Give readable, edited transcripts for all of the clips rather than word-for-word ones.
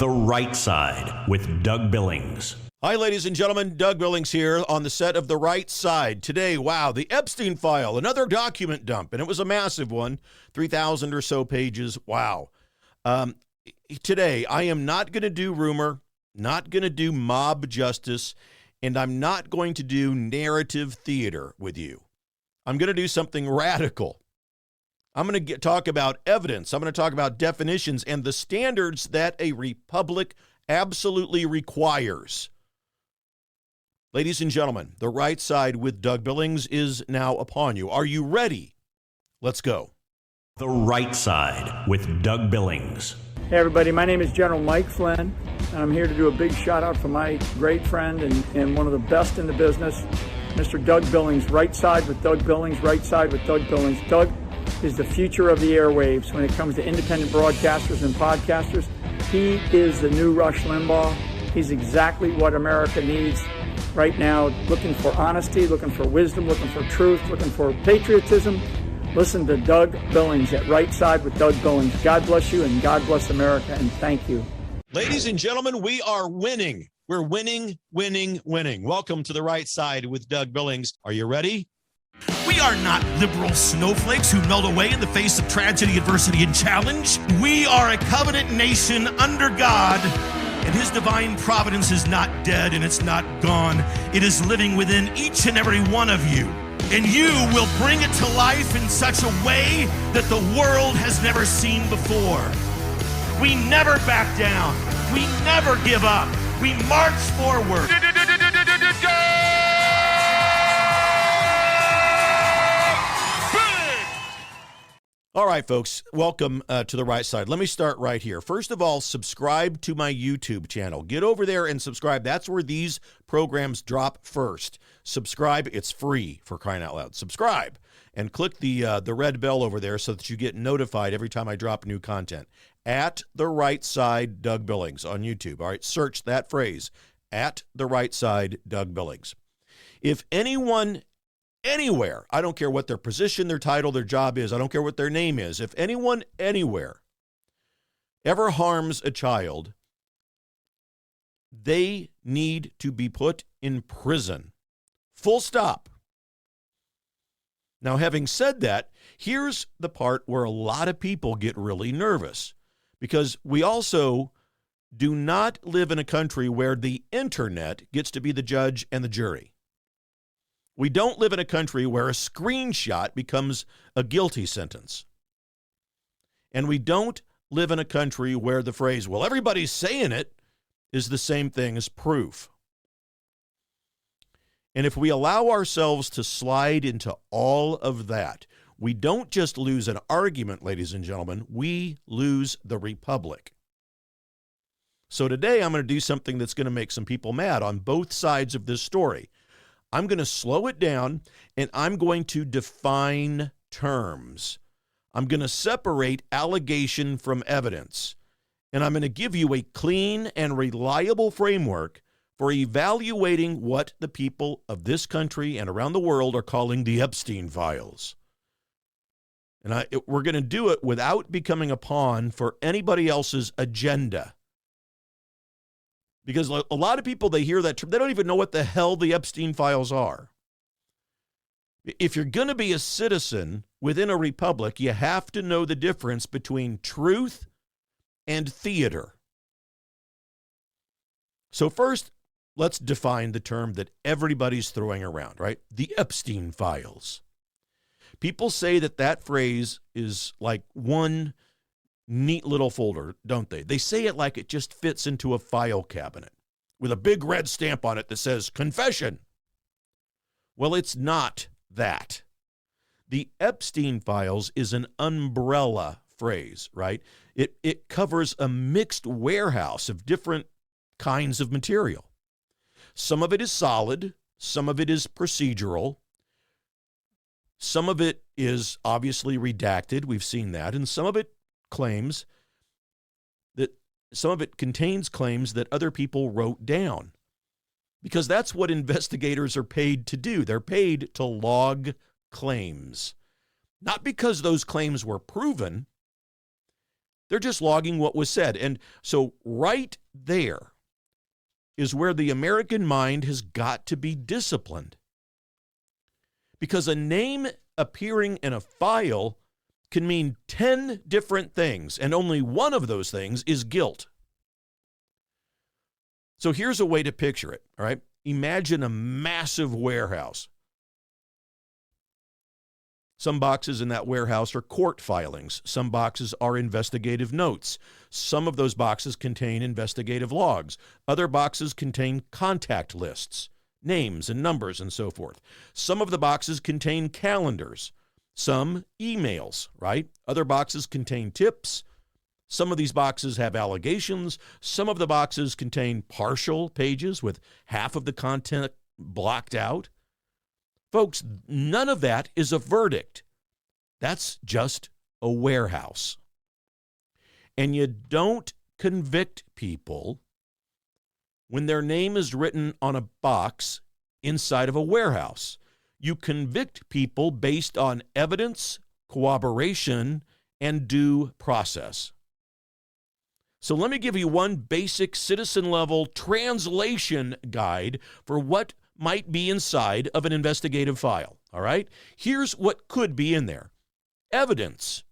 The Right Side with Doug Billings. Hi, ladies and gentlemen. Doug Billings here on the set of The Right Side. Today, wow, the Epstein file, another document dump, and it was a massive one, 3,000 or so pages. Wow. Today, I am not going to do rumor, not going to do mob justice, and I'm not going to do narrative theater with you. I'm going to do something radical. I'm going to talk about evidence. I'm going to talk about definitions and the standards that a republic absolutely requires. Ladies and gentlemen, The Right Side with Doug Billings is now upon you. Are you ready? Let's go. The Right Side with Doug Billings. Hey everybody, my name is General Mike Flynn, and I'm here to do a big shout out for my great friend and one of the best in the business, Mr. Doug Billings. Right Side with Doug Billings, Right Side with Doug Billings. Doug is the future of the airwaves when it comes to independent broadcasters and podcasters. He is the new Rush Limbaugh. He's exactly what America needs right now, looking for honesty, looking for wisdom, looking for truth, looking for patriotism. Listen to Doug Billings at Right Side with Doug Billings. God bless you and God bless America, and thank you. Ladies and gentlemen, we are winning. We're winning, winning, winning. Welcome to The Right Side with Doug Billings. Are you ready? We are not liberal snowflakes who melt away in the face of tragedy, adversity, and challenge. We are a covenant nation under God, and his divine providence is not dead and it's not gone. It is living within each and every one of you. And you will bring it to life in such a way that the world has never seen before. We never back down. We never give up. We march forward. All right, folks, welcome to The Right Side. Let me start right here. First of all, subscribe to my YouTube channel. Get over there and subscribe. That's where these programs drop first. Subscribe. It's free, for crying out loud. Subscribe and click the red bell over there so that you get notified every time I drop new content. At The Right Side, Doug Billings on YouTube. All right, search that phrase, at The Right Side, Doug Billings. If anyone anywhere, I don't care what their position, their title, their job is, I don't care what their name is, if anyone anywhere ever harms a child, they need to be put in prison. Full stop. Now, having said that, here's the part where a lot of people get really nervous, because we also do not live in a country where the internet gets to be the judge and the jury. We don't live in a country where a screenshot becomes a guilty sentence. And we don't live in a country where the phrase, well, everybody's saying it, is the same thing as proof. And if we allow ourselves to slide into all of that, we don't just lose an argument, ladies and gentlemen, we lose the republic. So today I'm going to do something that's going to make some people mad on both sides of this story. I'm going to slow it down, and I'm going to define terms. I'm going to separate allegation from evidence, and I'm going to give you a clean and reliable framework for evaluating what the people of this country and around the world are calling the Epstein files. And we're going to do it without becoming a pawn for anybody else's agenda. Because a lot of people, they hear that term, they don't even know what the hell the Epstein files are. If you're going to be a citizen within a republic, you have to know the difference between truth and theater. So first, let's define the term that everybody's throwing around, right? The Epstein files. People say that phrase is like one neat little folder, don't they? They say it like it just fits into a file cabinet with a big red stamp on it that says confession. Well, it's not that. The Epstein files is an umbrella phrase, right? It covers a mixed warehouse of different kinds of material. Some of it is solid, some of it is procedural, some of it is obviously redacted, we've seen that, and some of it contains claims that other people wrote down, because that's what investigators are paid to do. They're paid to log claims, not because those claims were proven. They're just logging what was said. And so right there is where the American mind has got to be disciplined. Because a name appearing in a file can mean 10 different things, and only one of those things is guilt. So here's a way to picture it, all right? Imagine a massive warehouse. Some boxes in that warehouse are court filings. Some boxes are investigative notes. Some of those boxes contain investigative logs. Other boxes contain contact lists, names and numbers and so forth. Some of the boxes contain calendars. Some emails, right? Other boxes contain tips. Some of these boxes have allegations. Some of the boxes contain partial pages with half of the content blocked out. Folks, none of that is a verdict. That's just a warehouse. And you don't convict people when their name is written on a box inside of a warehouse. You convict people based on evidence, corroboration, and due process. So let me give you one basic citizen-level translation guide for what might be inside of an investigative file, all right? Here's what could be in there. Evidence,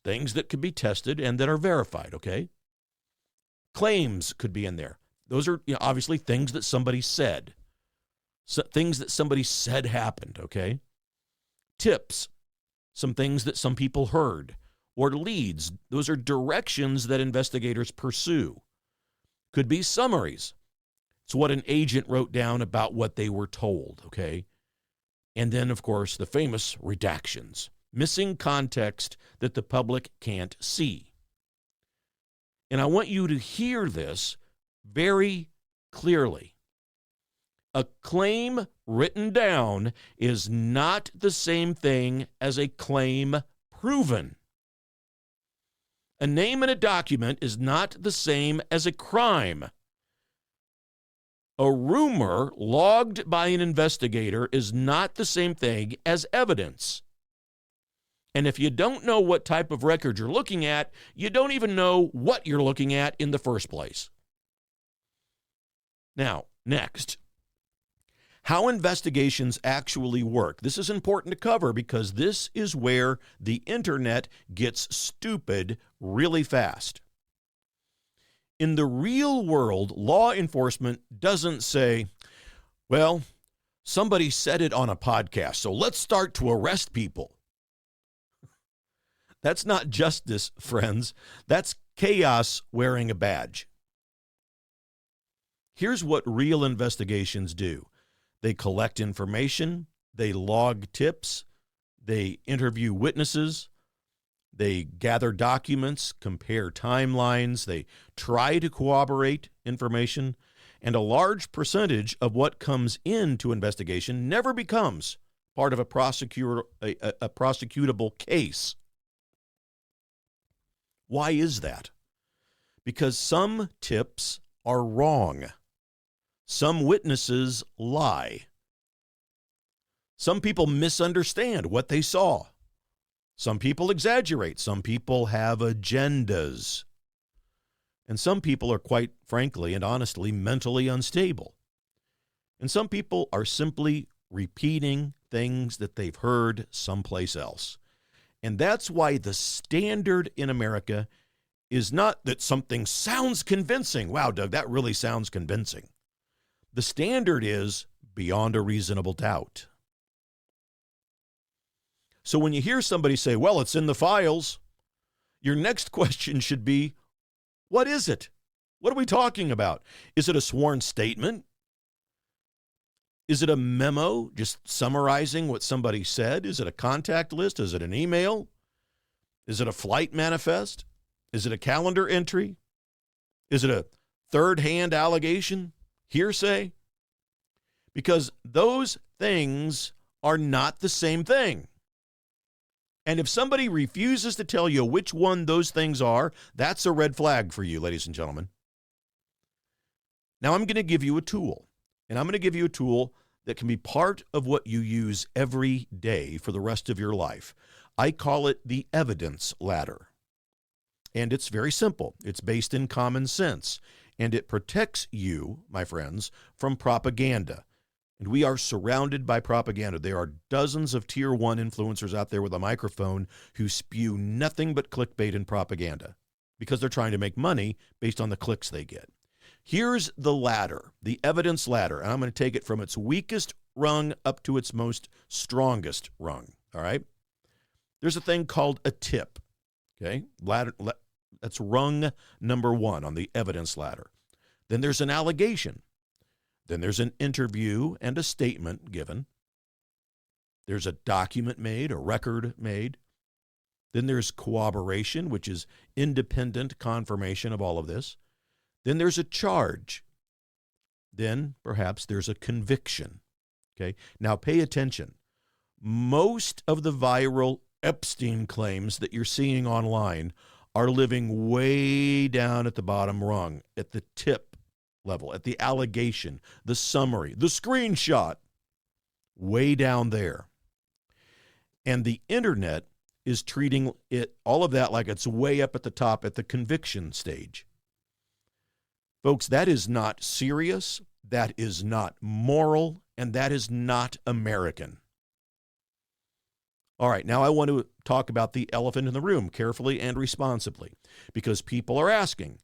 things that could be tested and that are verified, okay? Claims could be in there. Those are obviously things that somebody said, things that somebody said happened, okay? Tips, some things that some people heard. Or leads, those are directions that investigators pursue. Could be summaries. It's what an agent wrote down about what they were told, okay? And then, of course, the famous redactions, missing context that the public can't see. And I want you to hear this very clearly. A claim written down is not the same thing as a claim proven. A name in a document is not the same as a crime. A rumor logged by an investigator is not the same thing as evidence. And if you don't know what type of record you're looking at, you don't even know what you're looking at in the first place. Now, next, how investigations actually work. This is important to cover because this is where the internet gets stupid really fast. In the real world, law enforcement doesn't say, well, somebody said it on a podcast, so let's start to arrest people. That's not justice, friends. That's chaos wearing a badge. Here's what real investigations do. They collect information, they log tips, they interview witnesses, they gather documents, compare timelines, they try to corroborate information, and a large percentage of what comes into investigation never becomes part of a prosecutable case. Why is that? Because some tips are wrong. Some witnesses lie. Some people misunderstand what they saw. Some people exaggerate. Some people have agendas. And some people are quite frankly and honestly mentally unstable. And some people are simply repeating things that they've heard someplace else. And that's why the standard in America is not that something sounds convincing. Wow, Doug, that really sounds convincing. The standard is beyond a reasonable doubt. So when you hear somebody say, well, it's in the files, your next question should be, what is it? What are we talking about? Is it a sworn statement? Is it a memo just summarizing what somebody said? Is it a contact list? Is it an email? Is it a flight manifest? Is it a calendar entry? Is it a third-hand allegation? Hearsay? Because those things are not the same thing. And if somebody refuses to tell you which one those things are, that's a red flag for you, ladies and gentlemen. Now I'm going to give you a tool, and I'm going to give you a tool that can be part of what you use every day for the rest of your life. I call it the evidence ladder. And it's very simple. It's based in common sense. And it protects you, my friends, from propaganda. And we are surrounded by propaganda. There are dozens of tier 1 influencers out there with a microphone who spew nothing but clickbait and propaganda because they're trying to make money based on the clicks they get. Here's the ladder, the evidence ladder, and I'm going to take it from its weakest rung up to its most strongest rung, all right? There's a thing called a tip, okay? That's rung number 1 on the evidence ladder. Then there's an allegation. Then there's an interview and a statement given. There's a document made, a record made. Then there's corroboration, which is independent confirmation of all of this. Then there's a charge. Then perhaps there's a conviction. Okay? Now pay attention. Most of the viral Epstein claims that you're seeing online are living way down at the bottom rung, at the tip level, at the allegation, the summary, the screenshot, way down there. And the internet is treating it, all of that, like it's way up at the top at the conviction stage. Folks, that is not serious, that is not moral, and that is not American. All right, now I want to talk about the elephant in the room carefully and responsibly, because people are asking,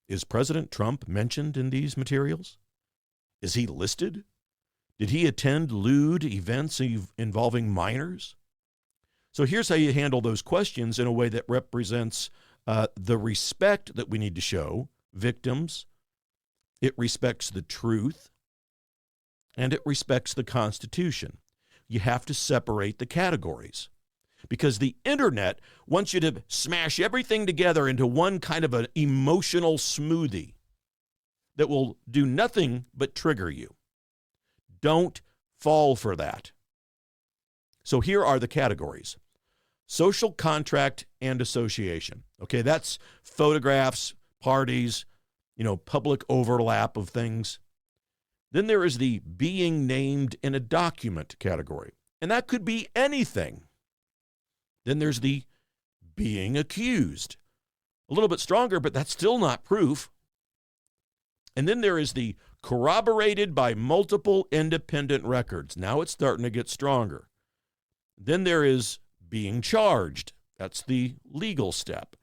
is President Trump mentioned in these materials? Is he listed? Did he attend lewd events involving minors? So here's how you handle those questions in a way that represents the respect that we need to show victims. It respects the truth, and it respects the Constitution. You have to separate the categories because the internet wants you to smash everything together into one kind of an emotional smoothie that will do nothing but trigger you. Don't fall for that. So here are the categories. Social contract and association. Okay, that's photographs, parties, public overlap of things. Then there is the being named in a document category, and that could be anything. Then there's the being accused. A little bit stronger, but that's still not proof. And then there is the corroborated by multiple independent records. Now it's starting to get stronger. Then there is being charged. That's the legal step.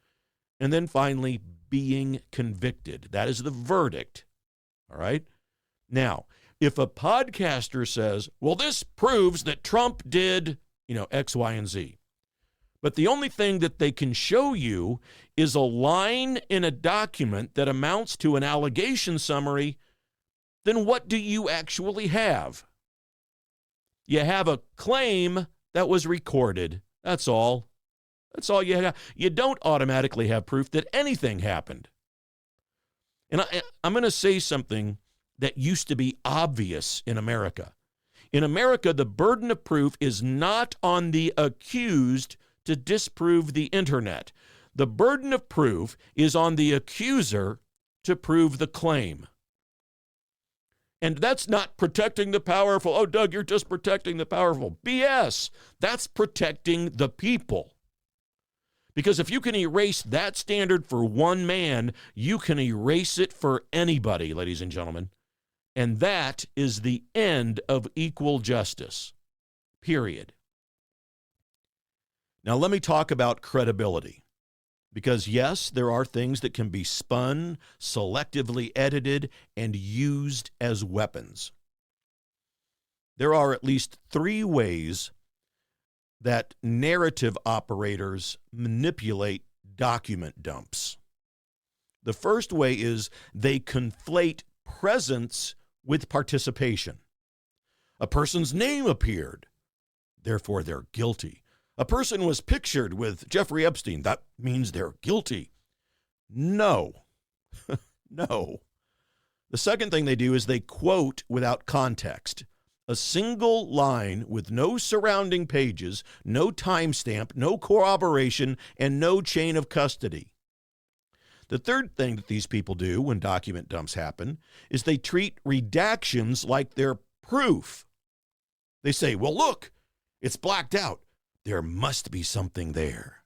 And then finally, being convicted. That is the verdict. All right? Now, if a podcaster says, well, this proves that Trump did, X, Y, and Z, but the only thing that they can show you is a line in a document that amounts to an allegation summary, then what do you actually have? You have a claim that was recorded. That's all. That's all you have. You don't automatically have proof that anything happened. And I'm going to say something that used to be obvious in America. In America, the burden of proof is not on the accused to disprove the internet. The burden of proof is on the accuser to prove the claim. And that's not protecting the powerful. Oh, Doug, you're just protecting the powerful. BS. That's protecting the people. Because if you can erase that standard for one man, you can erase it for anybody, ladies and gentlemen. And that is the end of equal justice, period. Now, let me talk about credibility. Because, yes, there are things that can be spun, selectively edited, and used as weapons. There are at least 3 ways that narrative operators manipulate document dumps. The first way is they conflate presence with participation. A person's name appeared, therefore they're guilty. A person was pictured with Jeffrey Epstein, that means they're guilty. No. No. The second thing they do is they quote without context. A single line with no surrounding pages, no timestamp, no corroboration, and no chain of custody. The third thing that these people do when document dumps happen is they treat redactions like they're proof. They say, well, look, it's blacked out. There must be something there.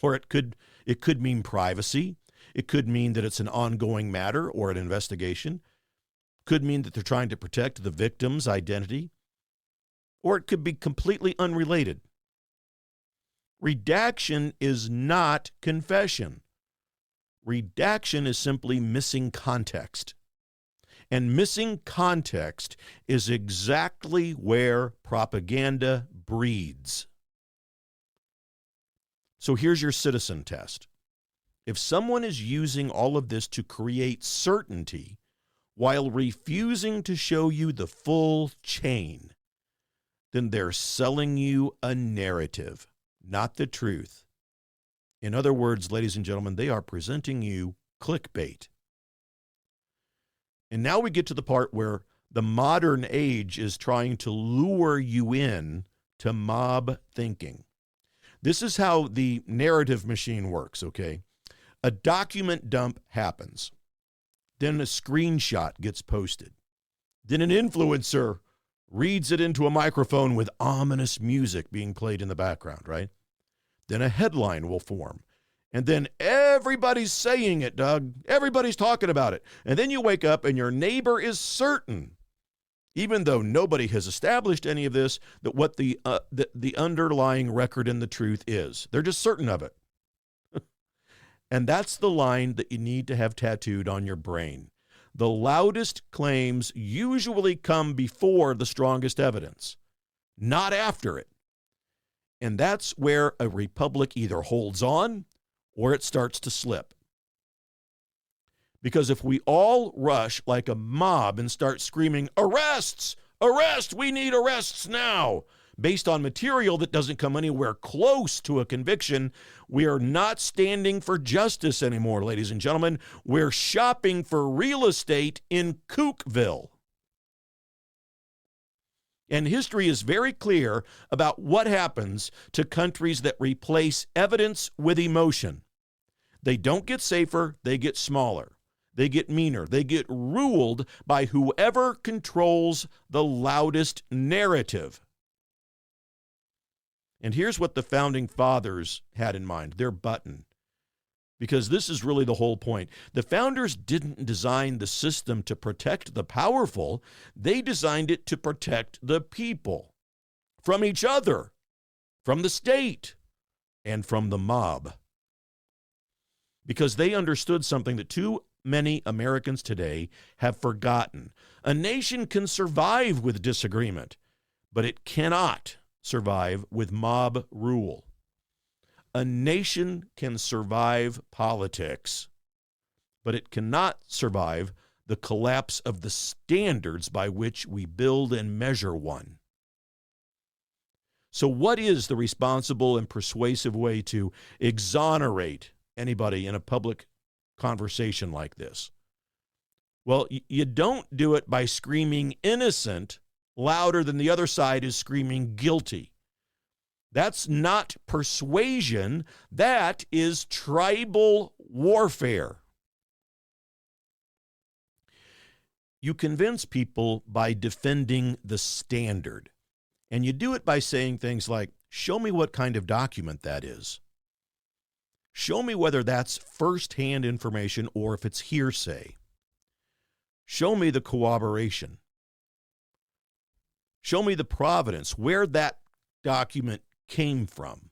or it could mean privacy. It could mean that it's an ongoing matter or an investigation. Could mean that they're trying to protect the victim's identity, or it could be completely unrelated. Redaction is not confession. Redaction is simply missing context. And missing context is exactly where propaganda breeds. So here's your citizen test. If someone is using all of this to create certainty while refusing to show you the full chain, then they're selling you a narrative, not the truth. In other words, ladies and gentlemen, they are presenting you clickbait. And now we get to the part where the modern age is trying to lure you in to mob thinking. This is how the narrative machine works, okay? A document dump happens. Then a screenshot gets posted. Then an influencer reads it into a microphone with ominous music being played in the background, right? Then a headline will form. And then everybody's saying it, Doug. Everybody's talking about it. And then you wake up and your neighbor is certain, even though nobody has established any of this, that what the underlying record and the truth is. They're just certain of it. And that's the line that you need to have tattooed on your brain. The loudest claims usually come before the strongest evidence, not after it. And that's where a republic either holds on or it starts to slip. Because if we all rush like a mob and start screaming, arrests, arrest, we need arrests now, based on material that doesn't come anywhere close to a conviction, we are not standing for justice anymore, ladies and gentlemen. We're shopping for real estate in Kookville. And history is very clear about what happens to countries that replace evidence with emotion. They don't get safer, they get smaller. They get meaner. They get ruled by whoever controls the loudest narrative. And here's what the founding fathers had in mind, their button. Because this is really the whole point. The founders didn't design the system to protect the powerful. They designed it to protect the people from each other, from the state, and from the mob. Because they understood something that too many Americans today have forgotten. A nation can survive with disagreement, but it cannot survive with mob rule. A nation can survive politics, but it cannot survive the collapse of the standards by which we build and measure one. So what is the responsible and persuasive way to exonerate anybody in a public conversation like this? Well, you don't do it by screaming innocent louder than the other side is screaming guilty. That's not persuasion. That is tribal warfare. You convince people by defending the standard. And you do it by saying things like, show me what kind of document that is. Show me whether that's firsthand information or if it's hearsay. Show me the corroboration. Show me the provenance, where that document came from.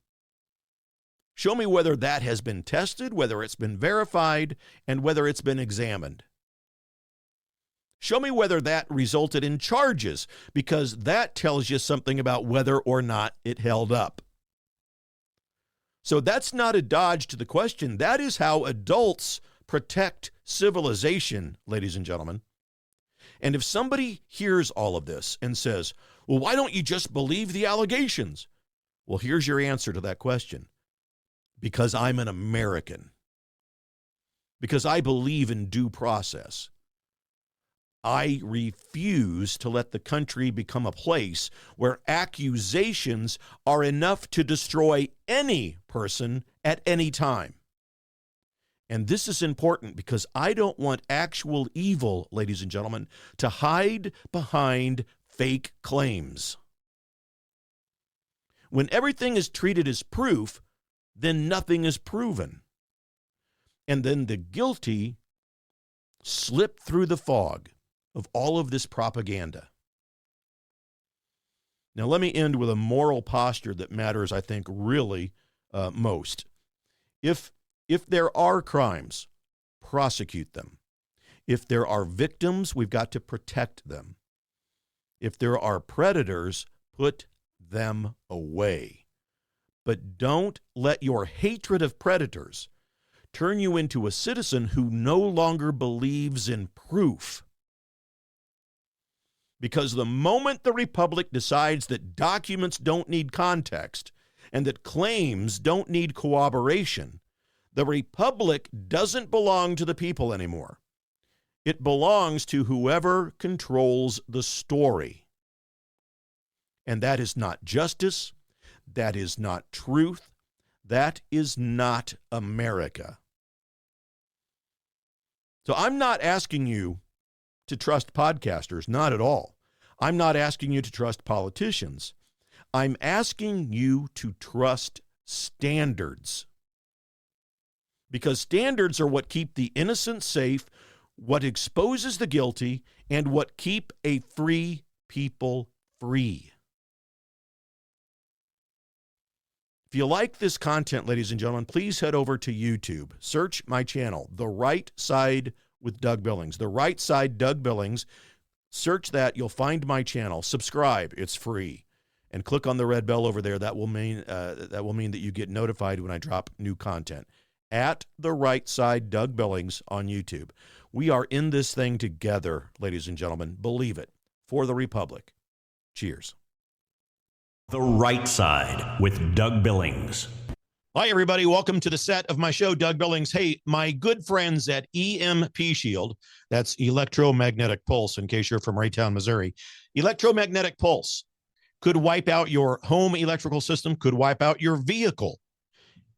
Show me whether that has been tested, whether it's been verified, and whether it's been examined. Show me whether that resulted in charges, because that tells you something about whether or not it held up. So that's not a dodge to the question. That is how adults protect civilization, ladies and gentlemen. And if somebody hears all of this and says, well, why don't you just believe the allegations? Well, here's your answer to that question. Because I'm an American. Because I believe in due process. I refuse to let the country become a place where accusations are enough to destroy any person at any time. And this is important because I don't want actual evil, ladies and gentlemen, to hide behind fake claims. When everything is treated as proof, then nothing is proven. And then the guilty slip through the fog of all of this propaganda. Now, let me end with a moral posture that matters, I think, really most. If there are crimes, prosecute them. If there are victims, we've got to protect them. If there are predators, put them away. But don't let your hatred of predators turn you into a citizen who no longer believes in proof. Because the moment the Republic decides that documents don't need context and that claims don't need corroboration, the Republic doesn't belong to the people anymore. It belongs to whoever controls the story. And that is not justice. That is not truth. That is not America. So I'm not asking you to trust podcasters, not at all. I'm not asking you to trust politicians. I'm asking you to trust standards. Because standards are what keep the innocent safe, what exposes the guilty, and what keep a free people free. If you like this content, ladies and gentlemen, please head over to YouTube. Search my channel, The Right Side with Doug Billings. The Right Side, Doug Billings. Search that. You'll find my channel. Subscribe. It's free. And click on the red bell over there. That will mean that you get notified when I drop new content. At The Right Side, Doug Billings on YouTube. We are in this thing together, ladies and gentlemen. Believe it. For the Republic. Cheers. The Right Side with Doug Billings. Hi, everybody. Welcome to the set of my show, Doug Billings. Hey, my good friends at EMP Shield, that's electromagnetic pulse, in case you're from Raytown, Missouri. Electromagnetic pulse could wipe out your home electrical system, could wipe out your vehicle.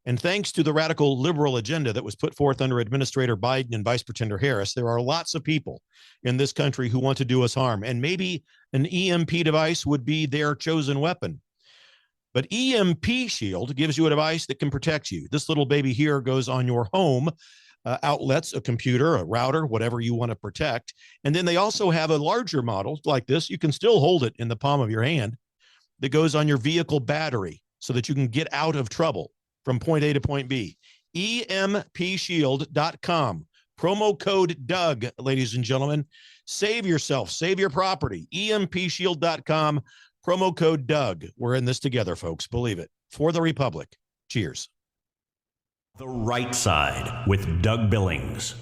And thanks to the radical liberal agenda that was put forth under Administrator Biden and Vice Pretender Harris, there are lots of people in this country who want to do us harm. And maybe an EMP device would be their chosen weapon. But EMP Shield gives you a device that can protect you. This little baby here goes on your home outlets, a computer, a router, whatever you want to protect. And then they also have a larger model like this. You can still hold it in the palm of your hand that goes on your vehicle battery so that you can get out of trouble from point A to point B. EMPshield.com. Promo code Doug, ladies and gentlemen. Save yourself. Save your property. EMPshield.com. Promo code Doug. We're in this together, folks. Believe it. For the Republic. Cheers. The Right Side with Doug Billings.